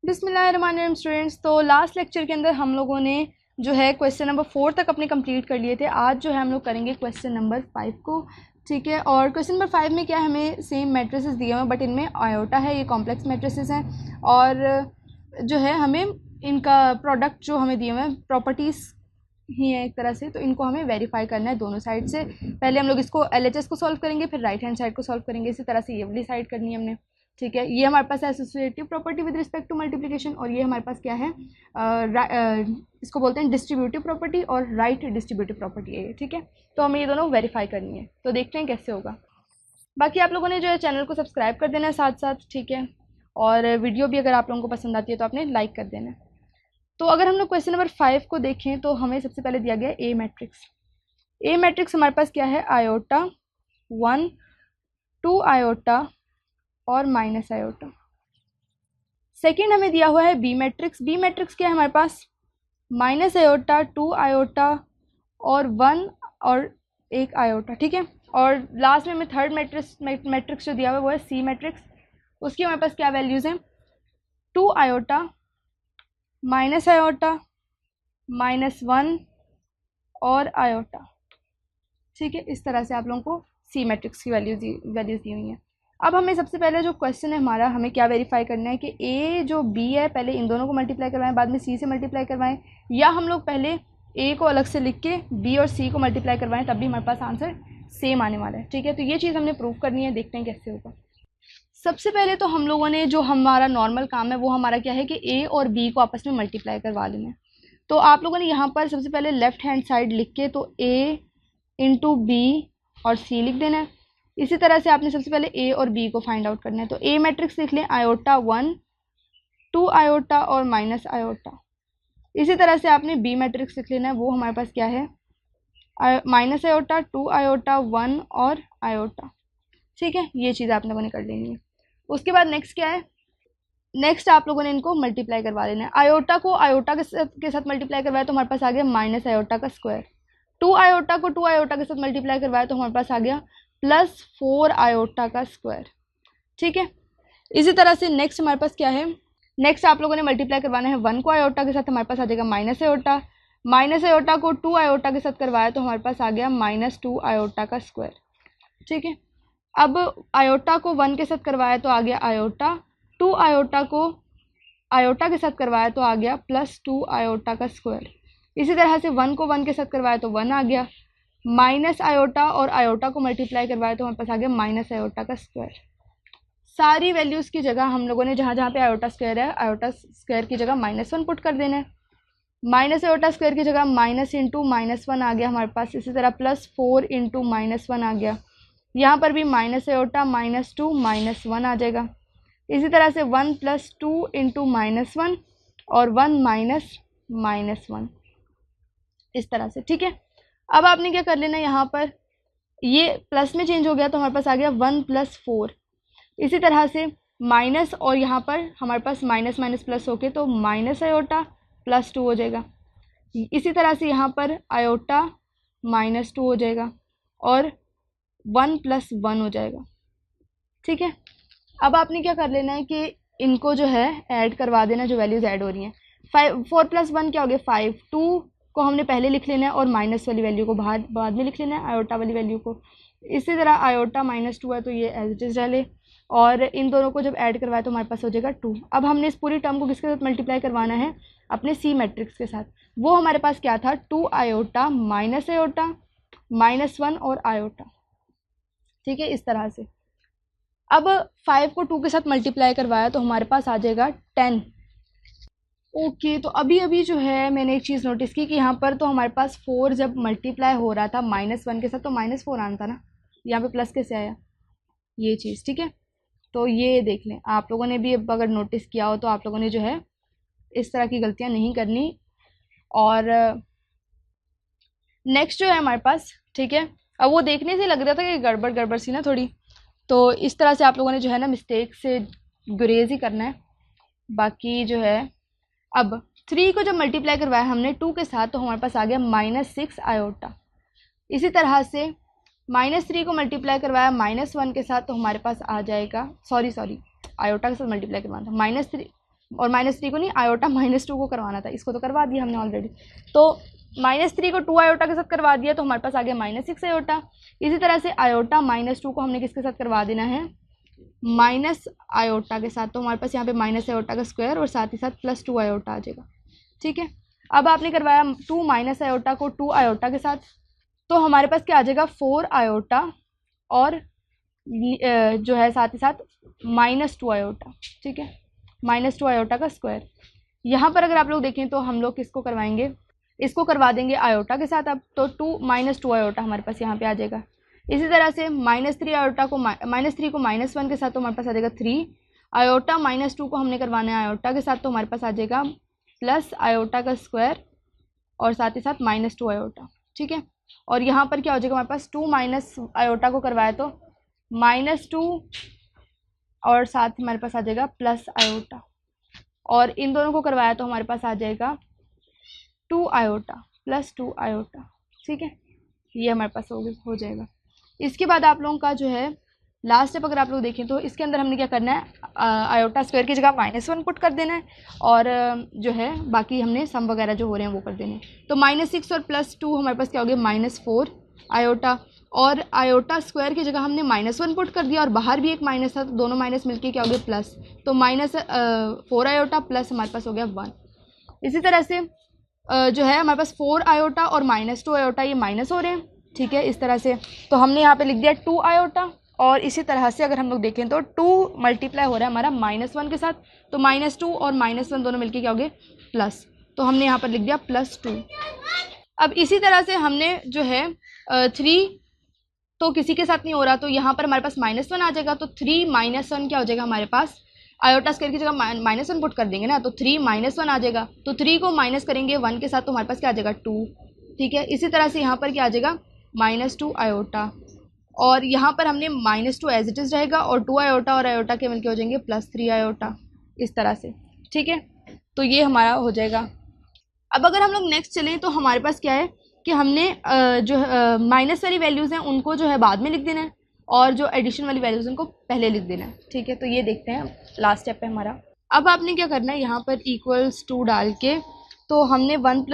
बिस्मिल्लाहिर्रहमानिर्रहीम स्टूडेंट्स। तो last lecture के अंदर हम लोगों ने जो है क्वेश्चन नंबर 4 तक अपने कंप्लीट कर लिए थे। आज जो है हम लोग करेंगे क्वेश्चन नंबर 5 को, ठीक है। और क्वेश्चन नंबर 5 में क्या है, हमें सेम मैट्रिसेस दिए हुए हैं बट इनमें आयोटा है, ये कॉम्प्लेक्स मैट्रिसेस हैं। और जो है हमें इनका प्रोडक्ट जो हमें दिए हुए हैं प्रॉपर्टीज़ ही है एक तरह से, तो इनको हमें वेरीफाई करना है दोनों साइड से। पहले हम लोग इसको LHS को सॉल्व करेंगे, फिर राइट हैंड साइड को सॉल्व करेंगे। इसी तरह से ये वाली साइड करनी है हमने, ठीक है। ये हमारे पास है associative property with respect to multiplication, और ये हमारे पास क्या है, इसको बोलते हैं डिस्ट्रीब्यूटिव प्रॉपर्टी और राइट डिस्ट्रीब्यूटिव प्रॉपर्टी है ये, ठीक है। तो हमें ये दोनों वेरीफाई करनी है, तो देखते हैं कैसे होगा। बाकी आप लोगों ने जो है चैनल को सब्सक्राइब कर देना है साथ साथ, ठीक है। और वीडियो भी अगर आप लोगों को पसंद आती है तो आपने लाइक कर देना है। तो अगर हम लोग क्वेश्चन नंबर 5 को देखें तो हमें सबसे पहले दिया गया ए मैट्रिक्स। ए मैट्रिक्स हमारे पास क्या है, आयोटा 1 2 आयोटा और माइनस आयोटा। सेकेंड हमें दिया हुआ है बी मैट्रिक्स। बी मैट्रिक्स क्या है हमारे पास, माइनस आयोटा 2 आयोटा और 1 और 1 आयोटा, ठीक है। और लास्ट में हमें थर्ड मैट्रिक्स जो दिया हुआ है वो है सी मैट्रिक्स। उसकी हमारे पास क्या वैल्यूज़ हैं, 2 आयोटा माइनस आयोटा -1 और आयोटा, ठीक है। इस तरह से आप लोगों को सी मैट्रिक्स की वैल्यूज़ दी हुई हैं। अब हमें सबसे पहले जो क्वेश्चन है हमारा, हमें क्या वेरीफाई करना है कि ए जो बी है पहले इन दोनों को मल्टीप्लाई करवाएं, बाद में सी से मल्टीप्लाई करवाएं, या हम लोग पहले ए को अलग से लिख के बी और सी को मल्टीप्लाई करवाएं, तब भी हमारे पास आंसर सेम आने वाला है, ठीक है। तो ये चीज़ हमने प्रूव करनी है, देखते हैं कैसे होगा। सबसे पहले तो हम लोगों ने जो हमारा नॉर्मल काम है वो हमारा क्या है कि ए और बी को आपस में मल्टीप्लाई करवा लेना है। तो आप लोगों ने यहाँ पर सबसे पहले लेफ्ट हैंड साइड लिख के तो ए इंटू बी और सी लिख देना है। इसी तरह से आपने सबसे पहले ए और बी को फाइंड आउट करना है। तो ए मैट्रिक्स लिख लें, आयोटा 1 2 आयोटा और माइनस आयोटा। इसी तरह से आपने बी मैट्रिक्स लिख लेना है, वो हमारे पास क्या है, माइनस आयोटा 2 आयोटा 1 और आयोटा, ठीक है। ये चीज़ आप लोगों ने कर लेनी है। उसके बाद नेक्स्ट क्या है, नेक्स्ट आप लोगों ने इनको मल्टीप्लाई करवा लेना है। आयोटा को आयोटा के साथ मल्टीप्लाई करवाया तो हमारे पास आ गया माइनस आयोटा का स्क्वायर। 2 आयोटा को 2 आयोटा के साथ मल्टीप्लाई करवाया तो हमारे पास आ गया +4 आयोटा का स्क्वायर, ठीक है। इसी तरह से नेक्स्ट हमारे पास क्या है, नेक्स्ट आप लोगों ने मल्टीप्लाई करवाना है 1 को आयोटा के साथ, हमारे पास आ जाएगा माइनस आयोटा। माइनस आयोटा को 2 आयोटा के साथ करवाया तो हमारे पास आ गया -2 आयोटा का स्क्वायर, ठीक है। अब आयोटा को 1 के साथ करवाया तो आ गया आयोटा, 2 आयोटा को आयोटा के साथ करवाया तो आ गया +2 आयोटा का स्क्वायर। इसी तरह से 1 को 1 के साथ करवाया तो 1 आ गया, माइनस आयोटा और आयोटा को मल्टीप्लाई करवाया तो हमारे पास आ गया माइनस आयोटा का स्क्वायर। सारी वैल्यूज़ की जगह हम लोगों ने जहाँ जहाँ पे आयोटा स्क्वायर है, आयोटा स्क्वायर की जगह -1 पुट कर देना है। माइनस आयोटा स्क्वायर की जगह माइनस इंटू -1 आ गया हमारे पास। इसी तरह +4 इंटू -1 आ गया। यहाँ पर भी माइनस आयोटा -2 -1 आ जाएगा। इसी तरह से 1 + 2 इंटू -1 और 1 -1 इस तरह से, ठीक है। अब आपने क्या कर लेना है, यहाँ पर ये प्लस में चेंज हो गया तो हमारे पास आ गया 1 + 4। इसी तरह से माइनस और यहाँ पर हमारे पास माइनस माइनस प्लस होके तो माइनस आयोटा +2 हो जाएगा। इसी तरह से यहाँ पर आयोटा -2 हो जाएगा और 1 + 1 हो जाएगा, ठीक है। अब आपने क्या कर लेना है कि इनको जो है ऐड करवा देना, जो वैल्यूज़ ऐड हो रही हैं। 4 + 1 क्या हो गया 5, 2 को हमने पहले लिख लेना है और माइनस वाली वैल्यू को बाद में लिख लेना है, आयोटा वाली वैल्यू को। इसी तरह आयोटा -2 है तो ये एज इट इज़ डाले, और इन दोनों को जब ऐड करवाए तो हमारे पास हो जाएगा 2। अब हमने इस पूरी टर्म को किसके साथ मल्टीप्लाई करवाना है, अपने सी मैट्रिक्स के साथ। वो हमारे पास क्या था, 2 आयोटा माइनस आयोटा -1 और आयोटा, ठीक है। इस तरह से अब 5 को 2 के साथ मल्टीप्लाई करवाया तो हमारे पास आ जाएगा 10। ओके, तो अभी जो है मैंने एक चीज़ नोटिस की कि यहाँ पर तो हमारे पास 4 जब मल्टीप्लाई हो रहा था -1 के साथ तो -4 आना था ना, यहाँ पे प्लस कैसे आया, ये चीज़, ठीक है। तो ये देख लें, आप लोगों ने भी अब अगर नोटिस किया हो तो आप लोगों ने जो है इस तरह की गलतियाँ नहीं करनी। और नेक्स्ट जो है हमारे पास, ठीक है, अब वो देखने से लग रहा था कि गड़बड़ सी ना थोड़ी, तो इस तरह से आप लोगों ने जो है ना मिस्टेक से गुरेज ही करना है। बाकी जो है अब 3 को जब मल्टीप्लाई करवाया हमने 2 के साथ तो हमारे पास आ गया -6 आयोटा। इसी तरह से -3 को मल्टीप्लाई करवाया -1 के साथ तो हमारे पास आ जाएगा, सॉरी आयोटा के साथ मल्टीप्लाई करवाना था, और -3 को नहीं, आयोटा -2 को करवाना था, इसको तो करवा दिया हमने ऑलरेडी। तो -3 को 2 आयोटा के साथ करवा दिया तो हमारे पास आ गया -6 आयोटा। इसी तरह से आयोटा -2 को हमने किसके साथ करवा देना है, माइनस आयोटा के साथ। तो हमारे पास यहाँ पे माइनस आयोटा का स्क्वायर और साथ ही साथ +2 आयोटा आ जाएगा। ठीक है, अब आपने करवाया 2 माइनस आयोटा को 2 आयोटा के साथ, तो हमारे पास क्या आ जाएगा, 4 आयोटा और जो है साथ ही साथ -2 आयोटा। ठीक है, -2 आयोटा का स्क्वायर। यहाँ पर अगर आप लोग देखें तो हम लोग किसको करवाएंगे, इसको करवा देंगे आयोटा के साथ। अब तो 2 आयोटा हमारे पास यहाँ पे आ जाएगा। इसी तरह से -3 आयोटा को -3 को -1 के साथ तो हमारे पास आ जाएगा 3 आयोटा, -2 को हमने करवाना है आयोटा के साथ तो हमारे पास आ जाएगा प्लस आयोटा का स्क्वायर और साथ ही साथ -2 आयोटा। ठीक है, और यहाँ पर क्या हो जाएगा, हमारे पास 2 माइनस आयोटा को करवाया तो -2 और साथ हमारे पास आ जाएगा प्लस आयोटा, और इन दोनों को करवाया तो हमारे पास आ जाएगा 2 आयोटा प्लस 2 आयोटा। ठीक है, ये हमारे पास हो जाएगा। इसके बाद आप लोगों का जो है लास्ट स्टेप अगर आप लोग देखें तो इसके अंदर हमने क्या करना है, आयोटा स्क्वायर की जगह -1 पुट कर देना है, और जो है बाकी हमने सम वगैरह जो हो रहे हैं वो कर देने हैं। तो -6 और +2 हमारे पास क्या हो गया, -4 आयोटा, और आयोटा स्क्वायर की जगह हमने -1 पुट कर दिया और बाहर भी एक माइनस था तो दोनों माइनस मिलके क्या हो गया प्लस, तो -4 आयोटा प्लस हमारे पास हो गया 1। इसी तरह से जो है हमारे पास 4 आयोटा और -2 आयोटा ये माइनस हो रहे हैं। ठीक है, इस तरह से तो हमने यहाँ पे लिख दिया 2 आयोटा, और इसी तरह से अगर हम लोग देखें तो 2 मल्टीप्लाई हो रहा है हमारा -1 के साथ, तो -2 और -1 दोनों मिलके क्या हो गए प्लस, तो हमने यहाँ पर लिख दिया +2। अब इसी तरह से हमने जो है 3 तो किसी के साथ नहीं हो रहा तो यहाँ पर हमारे पास -1 आ जाएगा, तो 3 -1 क्या हो जाएगा हमारे पास, आयोटा स्क्वायर की जगह -1 पुट कर देंगे ना, तो 3 -1 आ जाएगा, तो 3 को माइनस करेंगे 1 के साथ तो हमारे पास क्या आ जाएगा 2। ठीक है, इसी तरह से यहाँ पर क्या आ जाएगा -2 आयोटा, और यहाँ पर हमने -2 एज इट इज़ रहेगा और 2 आयोटा और आयोटा के मिलके हो जाएंगे +3 आयोटा, इस तरह से। ठीक है, तो ये हमारा हो जाएगा। अब अगर हम लोग नेक्स्ट चलें तो हमारे पास क्या है कि हमने जो माइनस वाली वैल्यूज़ हैं उनको जो है बाद में लिख देना है, और जो एडिशन वाली वैल्यूज़ उनको पहले लिख देना है। ठीक है, तो ये देखते हैं लास्ट स्टेप है हमारा। अब आपने क्या करना है, यहाँ पर =2 डाल के तो हमने 1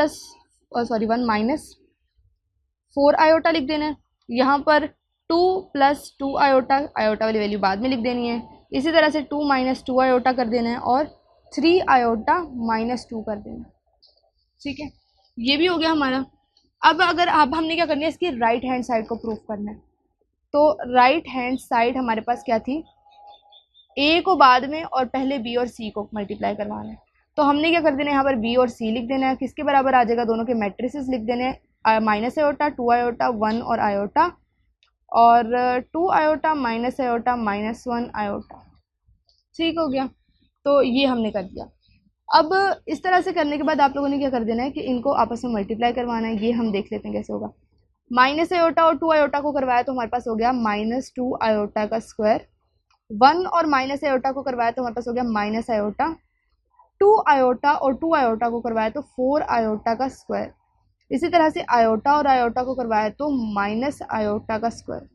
-4 आयोटा लिख देना है। यहाँ पर 2 + 2 आयोटा, आयोटा वाली वैल्यू बाद में लिख देनी है। इसी तरह से 2 - 2 आयोटा कर देना है और 3 आयोटा -2 कर देना है। ठीक है, ये भी हो गया हमारा। अब हमने क्या करना है, इसकी राइट हैंड साइड को प्रूफ करना है। तो राइट हैंड साइड हमारे पास क्या थी, ए को बाद में और पहले बी और सी को मल्टीप्लाई करवाना है। तो हमने क्या कर देना है, यहाँ पर बी और सी लिख देना है, किसके बराबर आ जाएगा, दोनों के मैट्रिसेस लिख देने हैं, -, आयोटा 2 आयोटा 1 और आयोटा, और 2 आयोटा -, आयोटा -1 आयोटा। ठीक हो गया, तो ये हमने कर दिया। अब इस तरह से करने के बाद आप लोगों ने क्या कर देना है कि इनको आपस में मल्टीप्लाई करवाना है। ये हम देख लेते हैं कैसे होगा। -, आयोटा और 2 आयोटा को करवाया तो हमारे पास हो गया -2 आयोटा का स्क्वायर, 1 और -, आयोटा को करवाया तो हमारे पास हो गया -, आयोटा, 2 आयोटा और 2 आयोटा को करवाया तो 4 आयोटा का स्क्वायर। इसी तरह से आयोटा और आयोटा को करवाया तो -, आयोटा का स्क्वायर।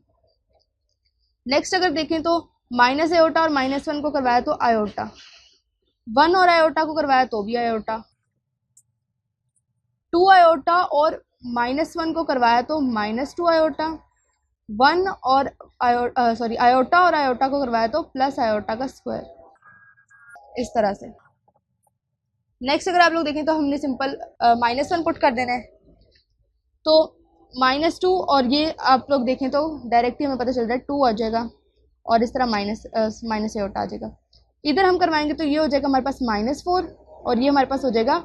नेक्स्ट अगर देखें तो -, आयोटा और -1 को करवाया तो आयोटा, 1 और आयोटा को करवाया तो भी आयोटा, 2 आयोटा और -1 को करवाया तो -2 आयोटा, 1 और आयोटा और आयोटा को करवाया तो प्लस आयोटा का स्क्वायर, इस तरह से। नेक्स्ट अगर आप लोग देखें तो हमने सिंपल -1 पुट कर देना है, तो -2 और ये आप लोग देखें तो डायरेक्टली हमें पता चल रहा है 2 आ जाएगा, और इस तरह माइनस आयोटा आ जाएगा। इधर हम करवाएंगे तो ये हो जाएगा हमारे पास -4 और ये हमारे पास हो जाएगा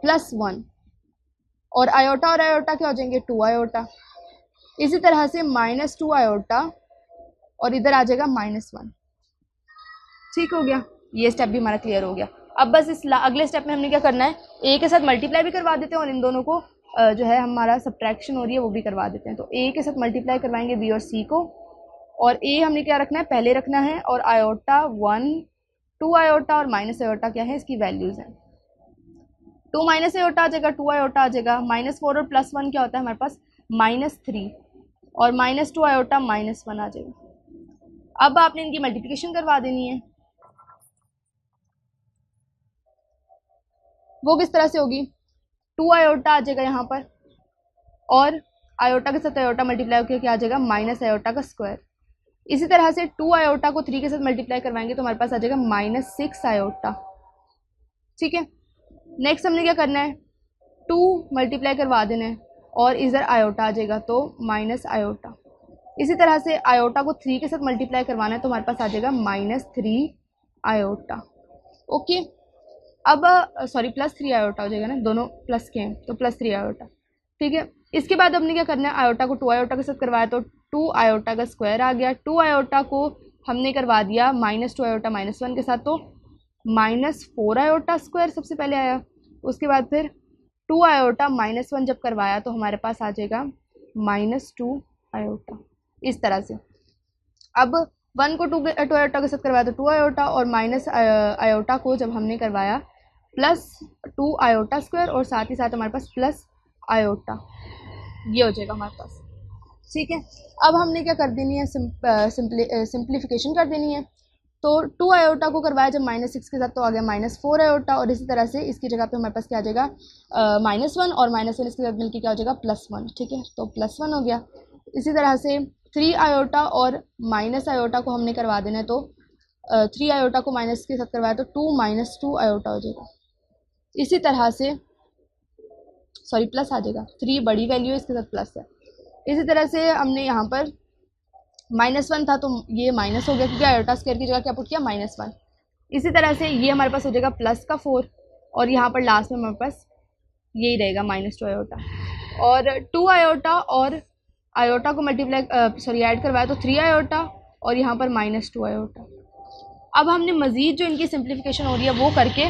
+1, और आयोटा क्या हो जाएंगे 2 आयोटा। इसी तरह से -2 आयोटा और इधर आ जाएगा -1। ठीक हो गया, ये स्टेप भी हमारा क्लियर हो गया। अब बस इस अगले स्टेप में हमने क्या करना है, ए के साथ मल्टीप्लाई भी करवा देते हैं और इन दोनों को जो है हमारा सब्ट्रैक्शन हो रही है वो भी करवा देते हैं। तो ए के साथ मल्टीप्लाई करवाएंगे बी और सी को, और ए हमने क्या रखना है पहले रखना है, और आयोटा 1, 2 आयोटा और -, आयोटा क्या है इसकी वैल्यूज़ हैं। 2 - आयोटा आ जाएगा, 2 आयोटा आ जाएगा, -4 और +1 क्या होता है हमारे पास -3, और -2 आयोटा -1 आ जाएगा। अब आपने इनकी मल्टीप्लिकेशन करवा देनी है। वो किस तरह से होगी, 2 आयोटा आ जाएगा यहाँ पर, और आयोटा के साथ आयोटा मल्टीप्लाई होकर क्या आ जाएगा, माइनस आयोटा का स्क्वायर। इसी तरह से 2 आयोटा को 3 के साथ मल्टीप्लाई करवाएंगे तो हमारे पास आ जाएगा -6 आयोटा। ठीक है, नेक्स्ट हमने क्या करना है, 2 मल्टीप्लाई करवा देना है और इधर आयोटा आ जाएगा तो माइनस आयोटा। इसी तरह से आयोटा को 3 के साथ मल्टीप्लाई करवाना है तो हमारे पास आ जाएगा -3 आयोटा। ओके, अब सॉरी +3 आयोटा हो जाएगा ना, दोनों प्लस के हैं तो +3 आयोटा। ठीक है, इसके बाद हमने क्या करना है, आयोटा को 2 आयोटा के साथ करवाया तो 2 आयोटा का स्क्वायर आ गया। 2 आयोटा को हमने करवा दिया -2 आयोटा -1 के साथ तो -4 आयोटा स्क्वायर सबसे पहले आया। उसके बाद फिर 2 आयोटा -1 जब करवाया तो हमारे पास आ जाएगा -2 आयोटा। इस तरह से अब 1 को 2 आयोटा के साथ करवाया तो 2 आयोटा, और माइनस आयोटा को जब हमने करवाया +2 आयोटा स्क्वायर, और साथ ही साथ हमारे पास प्लस आयोटा, ये हो जाएगा हमारे पास। ठीक है, अब हमने क्या कर देनी है, सिंप्लीफिकेशन कर देनी है। तो 2 आयोटा को करवाया जब -6 के साथ तो आ गया -4 आयोटा, और इसी तरह से इसकी जगह पे हमारे पास क्या आ जाएगा, -1, और -1 इसके साथ मिलकर क्या हो जाएगा, +1। ठीक है, तो +1 हो गया। इसी तरह से 3 आयोटा और माइनस आयोटा को हमने करवा देना है तो 3 आयोटा को माइनस के साथ करवाया तो 2 आयोटा हो जाएगा। इसी तरह से सॉरी प्लस आ जाएगा, 3 बड़ी वैल्यू है इसके साथ प्लस है। इसी तरह से हमने यहाँ पर -1 था तो ये माइनस हो गया क्योंकि आयोटा स्क्वायर की जगह क्या पुट किया, -1। इसी तरह से ये हमारे पास हो जाएगा +4, और यहाँ पर लास्ट में हमारे पास यही रहेगा -2 आयोटा। और 2 आयोटा और आयोटा को मल्टीप्लाई ऐड करवाया तो 3 आयोटा, और यहाँ पर -2 आयोटा। अब हमने मज़ीद जो इनकी सिंप्लीफिकेशन हो रही है वो करके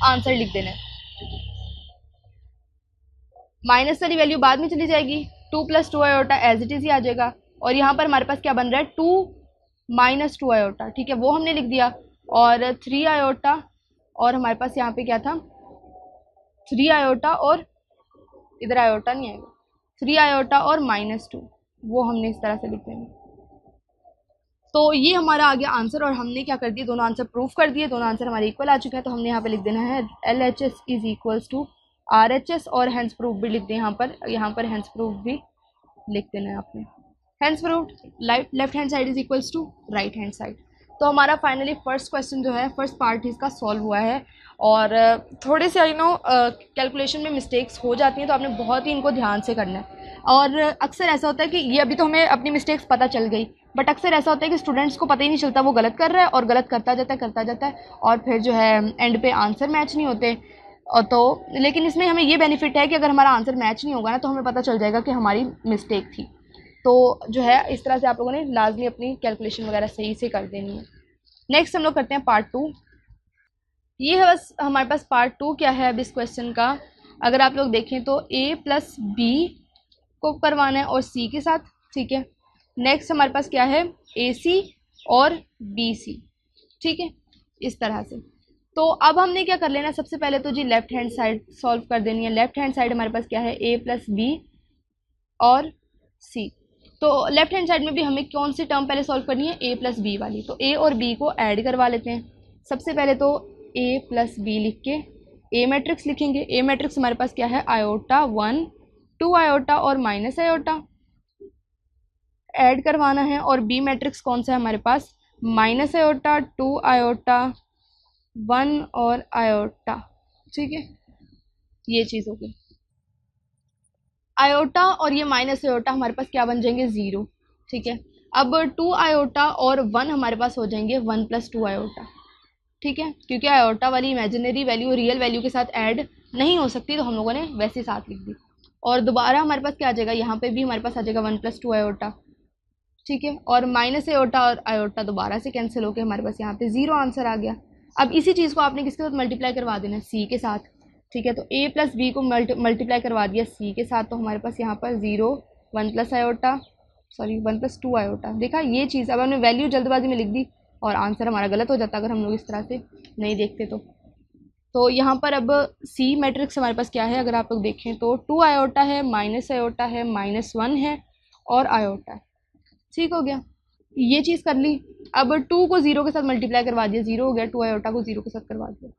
आंसर लिख देना है। माइनस वाली वैल्यू बाद में चली जाएगी, 2 + 2 आयोटा एज इट इज़ ही आ जाएगा, और यहाँ पर हमारे पास क्या बन रहा है, 2 - 2 आयोटा। ठीक है, वो हमने लिख दिया, और 3 आयोटा, और हमारे पास यहाँ पे क्या था, 3 आयोटा, और इधर आयोटा नहीं आएगा, 3 आयोटा और -2, वो हमने इस तरह से लिख देना। तो ये हमारा आ गया आंसर, और हमने क्या कर दिया, दोनों आंसर प्रूफ कर दिए, दोनों आंसर हमारे इक्वल आ चुके हैं। तो हमने यहाँ पे लिख देना है LHS = RHS, और हैंस प्रूफ भी लिख दें यहाँ पर हैंस प्रूफ भी लिख देना है आपने। Hence proof left hand side is equals to right hand side. तो हमारा फाइनली फर्स्ट क्वेश्चन जो है, फर्स्ट पार्ट इसका सॉल्व हुआ है, और थोड़े से कैलकुलेशन में मिस्टेक्स हो जाती हैं तो आपने बहुत ही इनको ध्यान से करना है। और अक्सर ऐसा होता है कि ये अभी तो हमें अपनी मिस्टेक्स पता चल गई, बट अक्सर ऐसा होता है कि स्टूडेंट्स को पता ही नहीं चलता, वो गलत कर रहा है और गलत करता जाता है और फिर जो है एंड पे आंसर मैच नहीं होते। और तो लेकिन इसमें हमें ये बेनिफिट है कि अगर हमारा आंसर मैच नहीं होगा ना तो हमें पता चल जाएगा कि हमारी मिस्टेक थी। तो जो है इस तरह से आप लोगों ने लाजमी अपनी कैलकुलेशन वगैरह सही से कर देनी है। नेक्स्ट हम लोग करते हैं पार्ट 2। ये है बस हमारे पास पार्ट 2 क्या है अब इस क्वेश्चन का। अगर आप लोग देखें तो A + B को करवाना है और C के साथ। ठीक है, नेक्स्ट हमारे पास क्या है, AC और BC। ठीक है, इस तरह से। तो अब हमने क्या कर लेना, सबसे पहले तो जी लेफ्ट हैंड साइड सॉल्व कर देनी है। लेफ्ट हैंड साइड हमारे पास क्या है, A + B और C। तो लेफ्ट हैंड साइड में भी हमें कौन सी टर्म पहले सॉल्व करनी है, A + B वाली। तो A और B को ऐड करवा लेते हैं। सबसे पहले तो A + B लिख के A मैट्रिक्स लिखेंगे। A मैट्रिक्स हमारे पास क्या है, आयोटा 1 2 आयोटा और माइनस आयोटा ऐड करवाना है। और B मैट्रिक्स कौन सा है हमारे पास, माइनस आयोटा 2 आयोटा 1 और आयोटा। ठीक है, ये चीज़ हो गई। आयोटा और ये माइनस आयोटा हमारे पास क्या बन जाएंगे, 0। ठीक है, अब 2 आयोटा और 1 हमारे पास हो जाएंगे 1 + 2 आयोटा। ठीक है, क्योंकि आयोटा वाली इमेजिनरी वैल्यू रियल वैल्यू के साथ ऐड नहीं हो सकती तो हम लोगों ने वैसे साथ लिख दी। और दोबारा हमारे पास क्या आ जाएगा, यहाँ पे भी हमारे पास आ जाएगा 1 + 2 आयोटा। ठीक है, और माइनस आयोटा और आयोटा दोबारा से कैंसिल होकर हमारे पास यहाँ पे 0 आंसर आ गया। अब इसी चीज़ को आपने किसके साथ मल्टीप्लाई करवा देना है, C के साथ। ठीक है, तो A + B को मल्टीप्लाई करवा दिया C के साथ, तो हमारे पास यहाँ पर 0 1 + आयोटा 1 + 2 आयोटा। देखा ये चीज़, अब हमने वैल्यू जल्दबाजी में लिख दी और आंसर हमारा गलत हो जाता अगर हम लोग इस तरह से नहीं देखते तो यहाँ पर अब C मैट्रिक्स हमारे पास क्या है, अगर आप लोग देखें तो 2 आयोटा है, माइनस आयोटा है, -1 है और आयोटा है। ठीक हो गया। ये चीज़ कर ली। अब 2 को 0 के साथ मल्टीप्लाई करवा दिया, 0 हो गया, 2 आयोटा को 0 के साथ करवा दिया।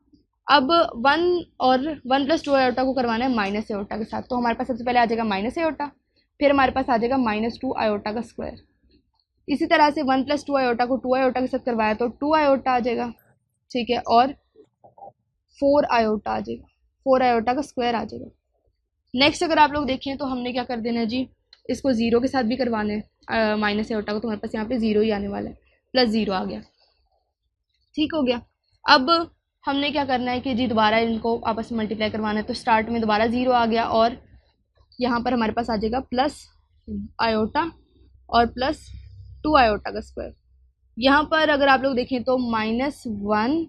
अब 1 और 1 + 2 आयोटा को करवाना है माइनस आयोटा के साथ, तो हमारे पास सबसे पहले आ जाएगा माइनस आयोटा, फिर हमारे पास आ जाएगा -2 आयोटा का स्क्वायर। इसी तरह से 1 + 2 आयोटा को 2 आयोटा के साथ करवाया तो 2 आयोटा आ जाएगा, ठीक है, और 4 आयोटा आ जाएगा, 4 आयोटा का स्क्वायर आ जाएगा। नेक्स्ट अगर आप लोग देखें तो हमने क्या कर देना है जी, इसको 0 के साथ भी करवाना है माइनस आयोटा को, तो हमारे पास यहाँ पे 0 ही आने वाला है, +0 आ गया, ठीक हो गया। अब हमने क्या करना है कि जी दोबारा इनको आपस में मल्टीप्लाई करवाना है, तो स्टार्ट में दोबारा 0 आ गया और यहाँ पर हमारे पास आ जाएगा प्लस आयोटा और +2 आयोटा का स्क्वायर। यहाँ पर अगर आप लोग देखें तो -1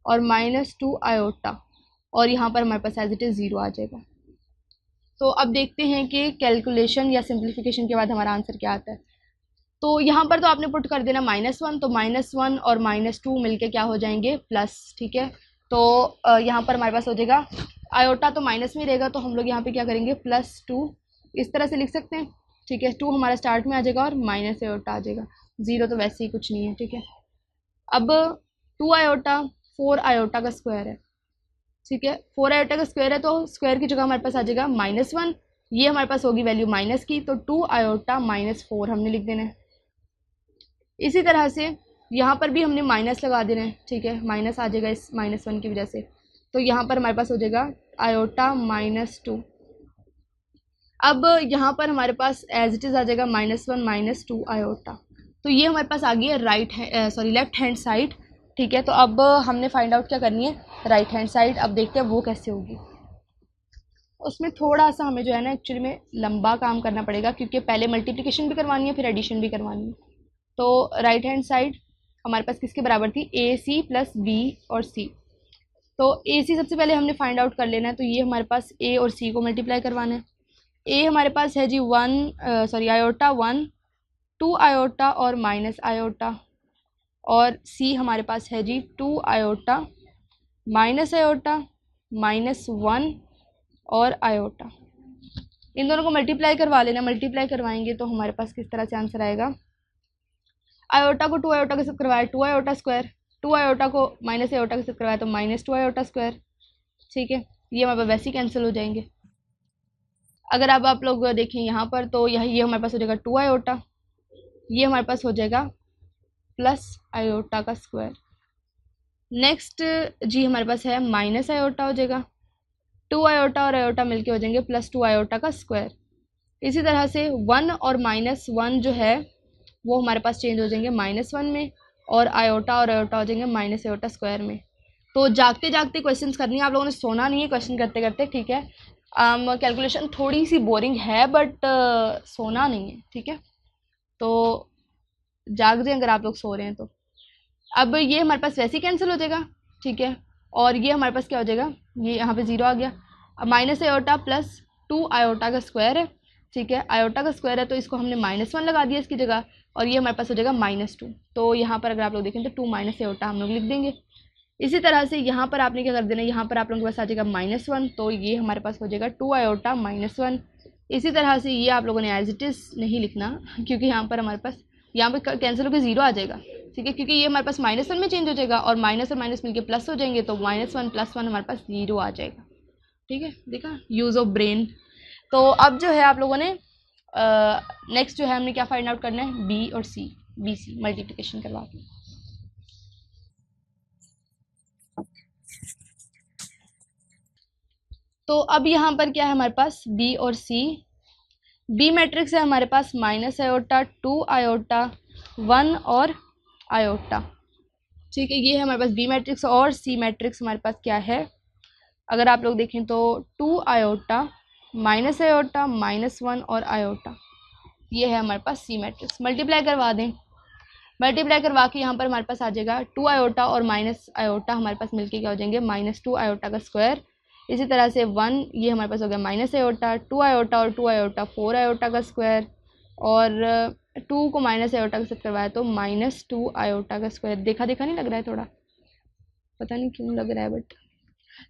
और -2 आयोटा, और यहाँ पर हमारे पास एज इट इज़ 0 आ जाएगा। तो अब देखते हैं कि कैलकुलेशन या सिंप्लीफिकेशन के बाद हमारा आंसर क्या आता है। तो यहाँ पर तो आपने पुट कर देना -1, तो -1 और -2 मिलके क्या हो जाएंगे, प्लस, ठीक है। तो यहाँ पर हमारे पास हो जाएगा, आयोटा तो माइनस में रहेगा, तो हम लोग यहाँ पे क्या करेंगे, +2 इस तरह से लिख सकते हैं, ठीक है। 2 हमारा स्टार्ट में आ जाएगा और माइनस आयोटा आ जाएगा, 0 तो वैसे ही कुछ नहीं है, ठीक है। अब 2 आयोटा 4 आयोटा का स्क्वायर है, ठीक है, 4 आयोटा का स्क्वायर है, तो स्क्वायर की जगह हमारे पास आ जाएगा -1, ये हमारे पास होगी वैल्यू माइनस की, तो 2 आयोटा -4 हमने लिख देना है। इसी तरह से यहाँ पर भी हमने माइनस लगा देना है, ठीक है, माइनस आ जाएगा इस -1 की वजह से, तो यहाँ पर हमारे पास हो जाएगा आयोटा -2। अब यहाँ पर हमारे पास एज इट इज़ आ जाएगा -1 -2 आयोटा, तो ये हमारे पास आ गई है लेफ्ट हैंड साइड, ठीक है। तो अब हमने फाइंड आउट क्या करनी है, राइट हैंड साइड। अब देखते हैं वो कैसे होगी। उसमें थोड़ा सा हमें जो है ना एक्चुअली में लंबा काम करना पड़ेगा, क्योंकि पहले मल्टीप्लिकेशन भी करवानी है, फिर एडिशन भी करवानी है। तो राइट हैंड साइड हमारे पास किसके बराबर थी, AC + B और C। तो AC सबसे पहले हमने फाइंड आउट कर लेना है, तो ये हमारे पास A और C को मल्टीप्लाई करवाना है। A हमारे पास है जी आयोटा 1, 2 आयोटा और माइनस आयोटा, और C हमारे पास है जी 2 आयोटा आयोटा -1 और आयोटा। इन दोनों को मल्टीप्लाई करवा लेना। मल्टीप्लाई करवाएंगे तो हमारे पास किस तरह से आंसर आएगा, आयोटा को 2 आयोटा के साथ करवाया 2 आयोटा स्क्वायर, 2 आयोटा को माइनस आयोटा के साथ करवाया तो -2 आयोटा स्क्वायर, ठीक है। ये हमारे पास वैसे ही कैंसिल हो जाएंगे। अगर अब आप लोग देखें यहाँ पर, तो ये हमारे पास हो जाएगा 2 आयोटा, ये हमारे पास हो जाएगा प्लस आयोटा का स्क्वायर। नेक्स्ट जी हमारे पास है माइनस आयोटा हो जाएगा, 2 आयोटा और आयोटा मिलके हो जाएंगे +2 आयोटा का स्क्वायर। इसी तरह से 1 और -1 जो है वो हमारे पास चेंज हो जाएंगे -1 में, और आयोटा हो जाएंगे माइनस आयोटा स्क्वायर में। तो जागते जागते क्वेश्चंस करनी है, आप लोगों ने सोना नहीं है क्वेश्चन करते करते, ठीक है। कैलकुलेशन थोड़ी सी बोरिंग है, बट सोना नहीं है, ठीक है। तो जाग जाए अगर आप लोग सो रहे हैं तो। अब ये हमारे पास वैसे ही कैंसिल हो जाएगा, ठीक है, और ये हमारे पास क्या हो जाएगा, ये यहाँ पे 0 आ गया। अब माइनस आयोटा +2 आयोटा का स्क्वायर है, ठीक है, आयोटा का स्क्वायर है तो इसको हमने -1 लगा दिया इसकी जगह, और ये हमारे पास हो जाएगा -2। तो यहाँ पर अगर आप लोग देखें तो 2 माइनस आयोटा हम लोग लिख देंगे। इसी तरह से यहाँ पर आपने क्या कर देना है, यहाँ पर आप लोगों के पास आ जाएगा -1, तो ये हमारे पास हो जाएगा 2 आयोटा -1। इसी तरह से ये आप लोगों ने एज इट इज़ नहीं लिखना, क्योंकि यहाँ पर हमारे पास यहाँ पे कैंसिल होकर 0 आ जाएगा, ठीक है, क्योंकि ये हमारे पास -1 में चेंज हो जाएगा, और माइनस और माइनस मिलके प्लस हो जाएंगे, तो -1 + 1 हमारे पास 0 आ जाएगा, ठीक है। देखा, यूज़ ऑफ ब्रेन। तो अब जो है आप लोगों ने नेक्स्ट जो है हमने क्या फाइंड आउट करना है, B और C, BC मल्टीप्लिकेशन करवा के। तो अब यहाँ पर क्या है हमारे पास, B और C। B मैट्रिक्स है हमारे पास माइनस आयोटा, 2 आयोटा, 1 और आयोटा, ठीक है, ये है हमारे पास B मैट्रिक्स। और C मैट्रिक्स हमारे पास क्या है, अगर आप लोग देखें तो 2 आयोटा माइनस आयोटा -1 और आयोटा, ये है हमारे पास C मैट्रिक्स। मल्टीप्लाई करवा दें, मल्टीप्लाई करवा के यहाँ पर हमारे पास आ जाएगा 2 आयोटा और माइनस आयोटा हमारे पास मिलके क्या हो जाएंगे, -2 आयोटा का स्क्वायर। इसी तरह से 1 ये हमारे पास हो गया माइनस आयोटा, 2 आयोटा और 2 आयोटा 4 आयोटा का स्क्वायर, और 2 को माइनस आयोटा के साथ करवाया तो -2 आयोटा का स्क्वायर। देखा देखा नहीं लग रहा है, थोड़ा पता नहीं क्यों लग रहा है, बट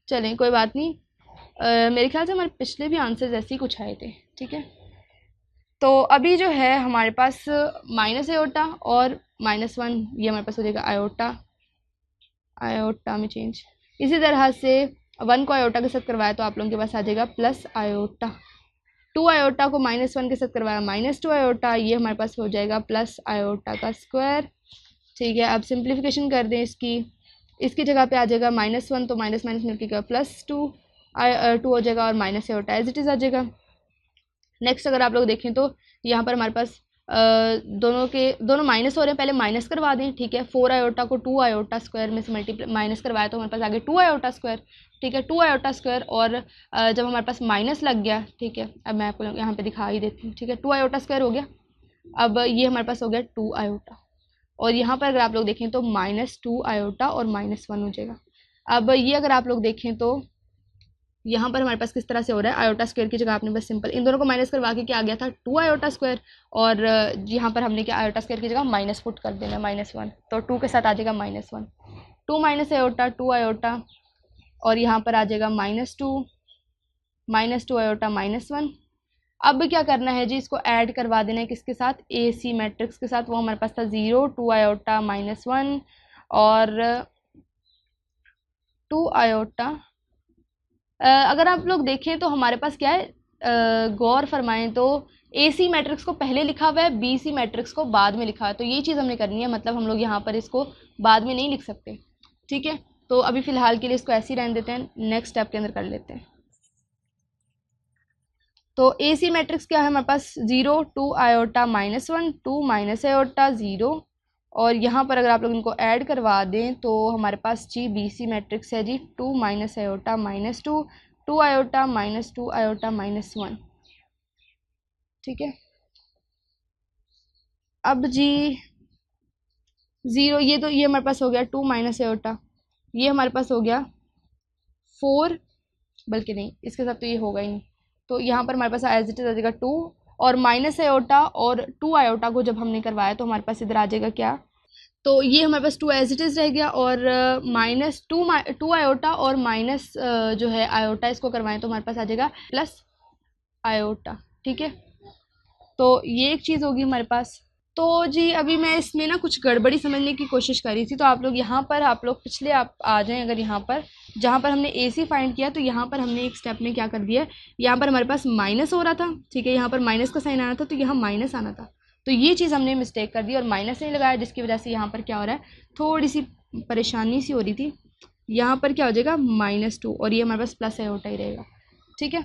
चलें कोई बात नहीं। मेरे ख्याल से हमारे पिछले भी आंसर्स ऐसे ही कुछ आए थे, ठीक है। तो अभी जो है हमारे पास माइनस आयोटा और -1, ये हमारे पास हो जाएगा आयोटा, आयोटा में चेंज। इसी तरह से 1 को आयोटा के साथ करवाया तो आप लोगों के पास आ जाएगा प्लस आयोटा। 2 आयोटा को -1 के साथ करवाया -2 आयोटा, ये हमारे पास हो जाएगा प्लस आयोटा का स्क्वायर। ठीक है, अब सिंप्लीफिकेशन कर दें इसकी जगह पे आ जाएगा -1, तो माइनस माइनस मिलकर +2 हो जाएगा और minus iota as it is आ जाएगा। नेक्स्ट अगर आप लोग देखें तो यहाँ पर हमारे पास दोनों माइनस हो रहे हैं, पहले माइनस करवा दें। ठीक है, 4 आयोटा को 2 आयोटा स्क्वायर में से माइनस करवाया तो हमारे पास आगे 2 आयोटा स्क्वायर। ठीक है, 2 आयोटा स्क्वायर, और जब हमारे पास माइनस लग गया, ठीक है, अब मैं आपको यहाँ पे दिखा ही देती हूँ। ठीक है, 2 आयोटा स्क्वायर हो गया, अब ये हमारे पास हो गया 2 आयोटा, और यहाँ पर अगर आप लोग देखें तो -2 आयोटा और -1 हो जाएगा। अब ये अगर आप लोग देखें तो यहाँ पर हमारे पास किस तरह से हो रहा है, आयोटा स्क्वायर की जगह आपने बस सिंपल इन दोनों को माइनस करवा के क्या आ गया था 2 आयोटा स्क्वायर, और यहाँ पर हमने क्या आयोटा स्क्वायर की जगह माइनस पुट कर देना -1, तो 2 के साथ आ जाएगा -1, 2 माइनस आयोटा 2 आयोटा, और यहाँ पर आ जाएगा -2 आयोटा -1। अब क्या करना है जी, इसको ऐड करवा देना है किसके साथ, AC मैट्रिक्स के साथ। वो हमारे पास था 0, 2 आयोटा -1 और 2 आयोटा। अगर आप लोग देखें तो हमारे पास क्या है, गौर फरमाएं तो AC मैट्रिक्स को पहले लिखा हुआ है, BC मैट्रिक्स को बाद में लिखा है, तो ये चीज़ हमने करनी है, मतलब हम लोग यहाँ पर इसको बाद में नहीं लिख सकते। ठीक है, तो अभी फ़िलहाल के लिए इसको ऐसे ही रहने देते हैं, नेक्स्ट स्टेप के अंदर कर लेते हैं। तो AC मैट्रिक्स क्या है हमारे पास, 0, 2 आयोटा -1, 2 माइनस आयोटा 0, और यहाँ पर अगर आप लोग इनको ऐड करवा दें तो हमारे पास जी BC मैट्रिक्स है जी 2 माइनस आयोटा -2, 2 आयोटा -2 आयोटा -1। ठीक है, अब जी 0, ये हमारे पास हो गया 2 माइनस आयोटा, ये हमारे पास हो गया 4, बल्कि नहीं इसके साथ तो ये होगा ही नहीं, तो यहाँ पर हमारे पास एज इट इज आ जाएगा 2, और माइनस आयोटा और 2 आयोटा को जब हमने करवाया तो हमारे पास इधर आ जाएगा क्या, तो ये हमारे पास 2 एज इट इज़ रह गया, और -2 आयोटा और माइनस जो है आयोटा इसको करवाएं तो हमारे पास आ जाएगा प्लस आयोटा। ठीक है, तो ये एक चीज़ होगी हमारे पास। तो जी अभी मैं इसमें ना कुछ गड़बड़ी समझने की कोशिश कर रही थी, तो आप लोग यहाँ पर आप लोग पिछले आप आ जाएं, अगर यहाँ पर जहाँ पर हमने AC फाइंड किया तो यहाँ पर हमने एक स्टेप में क्या कर दिया, यहाँ पर हमारे पास माइनस हो रहा था। ठीक है, यहाँ पर माइनस का साइन आना था तो यहाँ माइनस आना था, तो ये चीज़ हमने मिस्टेक कर दी और माइनस नहीं लगाया, जिसकी वजह से यहाँ पर क्या हो रहा है, थोड़ी सी परेशानी सी हो रही थी। यहाँ पर क्या हो जाएगा -2, और ये हमारे पास प्लस आयोटा ही रहेगा। ठीक है,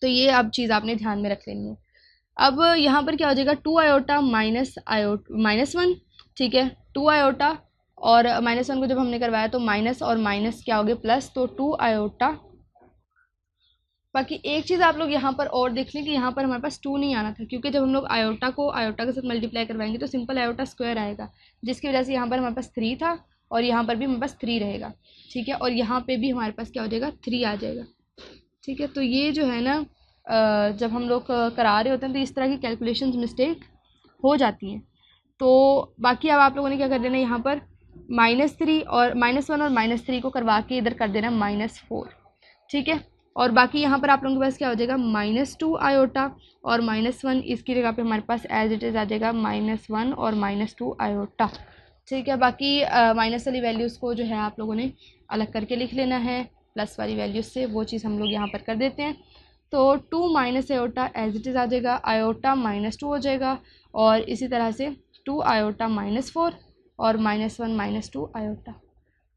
तो ये अब चीज़ आपने ध्यान में रख लेनी है। अब यहाँ पर क्या हो जाएगा, 2 आयोटा -1। ठीक है, 2 आयोटा और -1 को जब हमने करवाया तो माइनस और माइनस क्या हो गया प्लस, तो 2 आयोटा। बाकी एक चीज़ आप लोग यहाँ पर और देख लें कि यहाँ पर हमारे पास 2 नहीं आना था, क्योंकि जब हम लोग आयोटा को आयोटा के साथ मल्टीप्लाई करवाएंगे तो सिंपल आयोटा स्क्वायर आएगा, जिसकी वजह से यहाँ पर हमारे पास 3 था, और यहाँ पर भी हमारे पास 3 रहेगा। ठीक है, और यहाँ पे भी हमारे पास क्या हो जाएगा, 3 आ जाएगा। ठीक है, तो ये जो है ना जब हम लोग करा रहे होते हैं तो इस तरह की कैलकुलेशंस मिस्टेक हो जाती हैं। तो बाकी अब आप लोगों ने क्या कर देना, यहाँ पर -3 और -1 और -3 को करवा के इधर कर देना -4। ठीक है, और बाकी यहाँ पर आप लोगों के पास क्या हो जाएगा, -2 आयोटा और -1, इसकी जगह पे हमारे पास एज इट इज़ आ जाएगा -1 और -2 आयोटा। ठीक है, बाकी माइनस वाली वैल्यूज़ को जो है आप लोगों ने अलग करके लिख लेना है प्लस वाली वैल्यूज़ से, वो चीज़ हम लोग यहाँ पर कर देते हैं। तो 2 minus iota as it is आ जाएगा, आयोटा -2 हो जाएगा, और इसी तरह से 2 आयोटा -4 और -1 -2 आयोटा।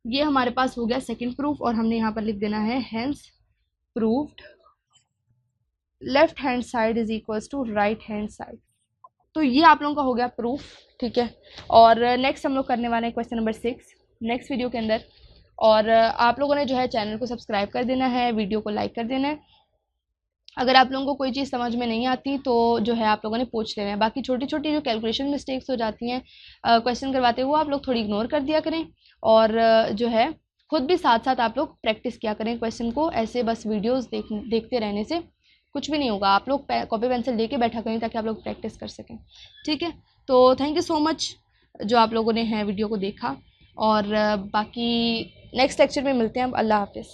ये हमारे पास हो गया सेकंड प्रूफ, और हमने यहाँ पर लिख देना है hence proved left hand side is equals to right hand side. तो ये आप लोगों का हो गया प्रूफ। ठीक है, और नेक्स्ट हम लोग करने वाले हैं क्वेश्चन नंबर 6 नेक्स्ट वीडियो के अंदर, और आप लोगों ने जो है चैनल को सब्सक्राइब कर देना है, वीडियो को लाइक कर देना है। अगर आप लोगों को कोई चीज़ समझ में नहीं आती तो जो है आप लोगों ने पूछ लेना है। बाकी छोटी छोटी जो कैलकुलेशन मिस्टेक्स हो जाती हैं क्वेश्चन करवाते हुए, वो आप लोग थोड़ी इग्नोर कर दिया करें, और जो है खुद भी साथ साथ आप लोग प्रैक्टिस किया करें क्वेश्चन को। ऐसे बस वीडियोस देखते रहने से कुछ भी नहीं होगा, आप लोग कॉपी पेंसिल लेके बैठा करें ताकि आप लोग प्रैक्टिस कर सकें। ठीक है, तो थैंक यू सो मच जो आप लोगों ने है वीडियो को देखा, और बाकी नेक्स्ट लेक्चर में मिलते हैं। अब अल्लाह हाफिज़।